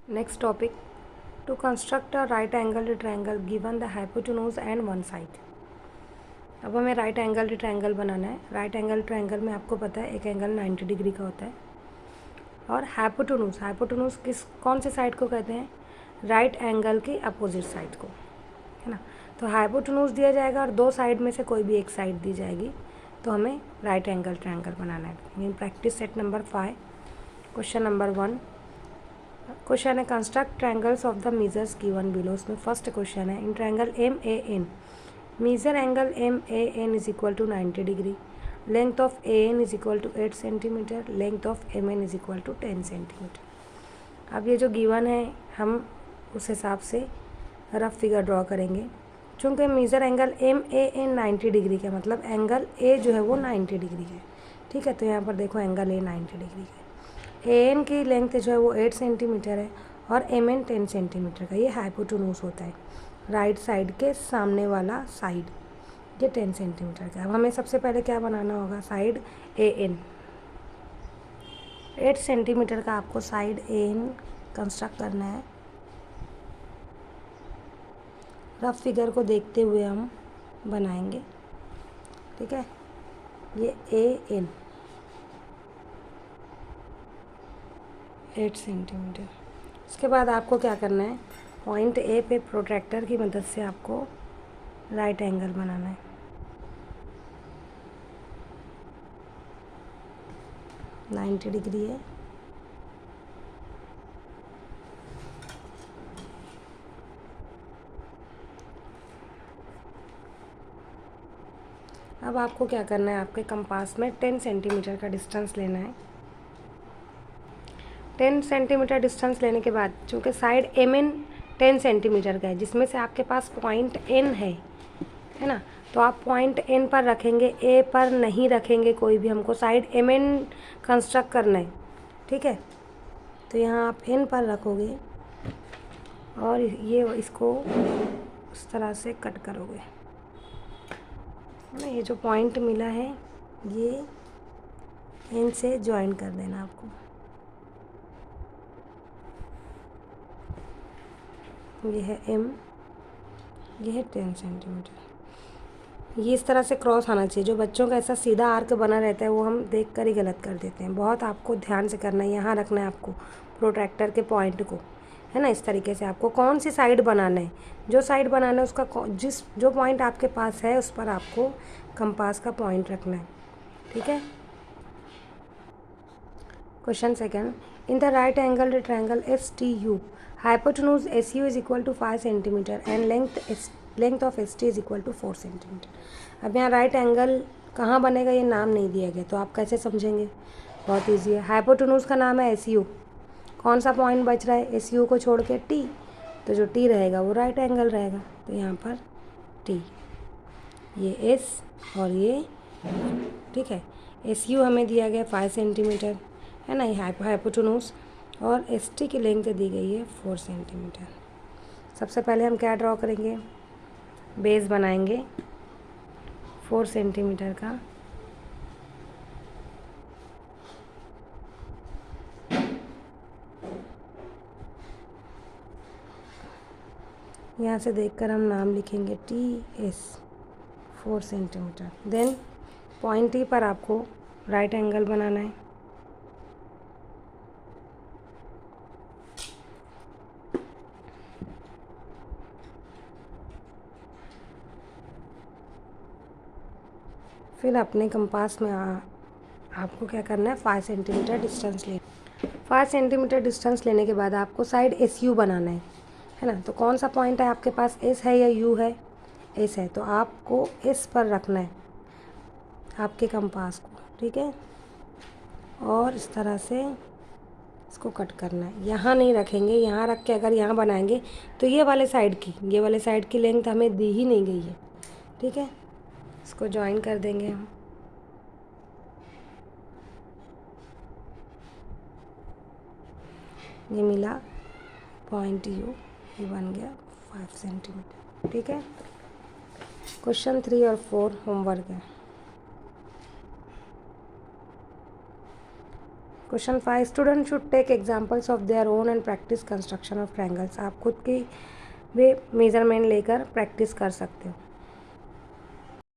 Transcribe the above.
Next topic, to construct a right angle triangle given the hypotenuse and one side. अब हमें right angle triangle बनाना है। Right angle triangle में आपको पता है एक एंगल 90 डिग्री का होता है और हाइपोटेन्यूज किस कौन से साइड को कहते हैं, राइट एंगल की अपोजिट साइड को, है ना। तो हाइपोटेन्यूज दिया जाएगा और दो साइड में से कोई भी एक साइड दी जाएगी, तो हमें राइट एंगल ट्रायंगल बनाना है। In practice set number 5 question number 1 question है construct triangles of the measures given below. उसमें फर्स्ट क्वेश्चन है in triangle M A N measure angle M A N is equal to 90 degree, length of A N is equal to 8 centimetre, length of M N is equal to 10 centimetre. अब ये जो given है हम उस हिसाब से rough figure draw करेंगे। चूँकि measure angle M A N 90 degree का मतलब एंगल ए जो है वो 90 डिग्री है, ठीक है। तो यहाँ पर देखो एंगल ए 90 डिग्री है, ए एन की लेंथ जो है वो 8 सेंटीमीटर है और एम एन 10 सेंटीमीटर का। ये हाइपोटेन्यूज होता है, राइट साइड के सामने वाला साइड, ये 10 सेंटीमीटर का। अब हमें सबसे पहले क्या बनाना होगा, साइड ए एन। 8 सेंटीमीटर का आपको साइड ए एन कंस्ट्रक्ट करना है। रफ फिगर को देखते हुए हम बनाएंगे, ठीक है। ये ए एन 8 सेंटीमीटर। उसके बाद आपको क्या करना है, पॉइंट ए पे प्रोट्रैक्टर की मदद से आपको राइट एंगल बनाना है। नाइन्टी डिग्री है। अब आपको क्या करना है, आपके कंपास में 10 सेंटीमीटर का डिस्टेंस लेना है। 10 सेंटीमीटर डिस्टेंस लेने के बाद चूँकि साइड एम एन 10 सेंटीमीटर का है, जिसमें से आपके पास पॉइंट एन है ना, तो आप पॉइंट एन पर रखेंगे, ए पर नहीं रखेंगे कोई भी। हमको साइड एम एन कंस्ट्रक्ट करना है, ठीक है। तो यहाँ आप एन पर रखोगे और ये इसको उस तरह से कट करोगे ना। ये जो पॉइंट मिला है ये एन से ज्वाइन कर देना आपको। ये है एम, ये है 10 सेंटीमीटर। ये इस तरह से क्रॉस आना चाहिए। जो बच्चों का ऐसा सीधा आर्क बना रहता है वो हम देख कर ही गलत कर देते हैं। बहुत आपको ध्यान से करना है, यहाँ रखना है आपको प्रोट्रैक्टर के पॉइंट को, है ना। इस तरीके से आपको कौन सी साइड बनाना है, जो साइड बनाना है उसका जो पॉइंट आपके पास है उस पर आपको कंपास का पॉइंट रखना है, ठीक है। Question second, in the right angle triangle S T U hypotenuse S U is equal to 5 centimetre and length of S T is equal to 4 centimetre. अब यहाँ राइट एंगल कहाँ बनेगा ये नाम नहीं दिया गया, तो आप कैसे समझेंगे, बहुत ईजी है। हाइपोटेन्यूज का नाम है एस यू, कौन सा पॉइंट बच रहा है एस यू को छोड़ के, टी, तो जो टी रहेगा वो राइट एंगल रहेगा। तो यहाँ पर टी, ये एस और ये, ठीक है। एस यू हमें दिया गया 5 सेंटीमीटर, है ना, ये हाइपोटेन्यूज, और एस टी की लेंथ दी गई है 4 सेंटीमीटर। सबसे पहले हम क्या ड्रॉ करेंगे, बेस बनाएंगे 4 सेंटीमीटर का। यहाँ से देखकर हम नाम लिखेंगे T S 4 centimetre. Then point T पर आपको राइट एंगल बनाना है। फिर अपने कंपास में आपको क्या करना है, 5 सेंटीमीटर डिस्टेंस ले 5 सेंटीमीटर डिस्टेंस लेने के बाद आपको साइड एस यू बनाना है ना। तो कौन सा पॉइंट है आपके पास, एस है या यू है, एस है, तो आपको एस पर रखना है आपके कंपास को, ठीक है। और इस तरह से इसको कट करना है, यहाँ नहीं रखेंगे। यहाँ रख के अगर यहाँ बनाएंगे तो ये वाले साइड की लेंथ हमें दी ही नहीं गई है, ठीक है। इसको ज्वाइन कर देंगे हम। ये मिला पॉइंट यू, ये बन गया 5 सेंटीमीटर, ठीक है। क्वेश्चन 3 और 4 होमवर्क है। Question 5, student should take examples of their own and practise construction of triangles. आप खुद की भी मेजरमेंट लेकर प्रैक्टिस कर सकते हो।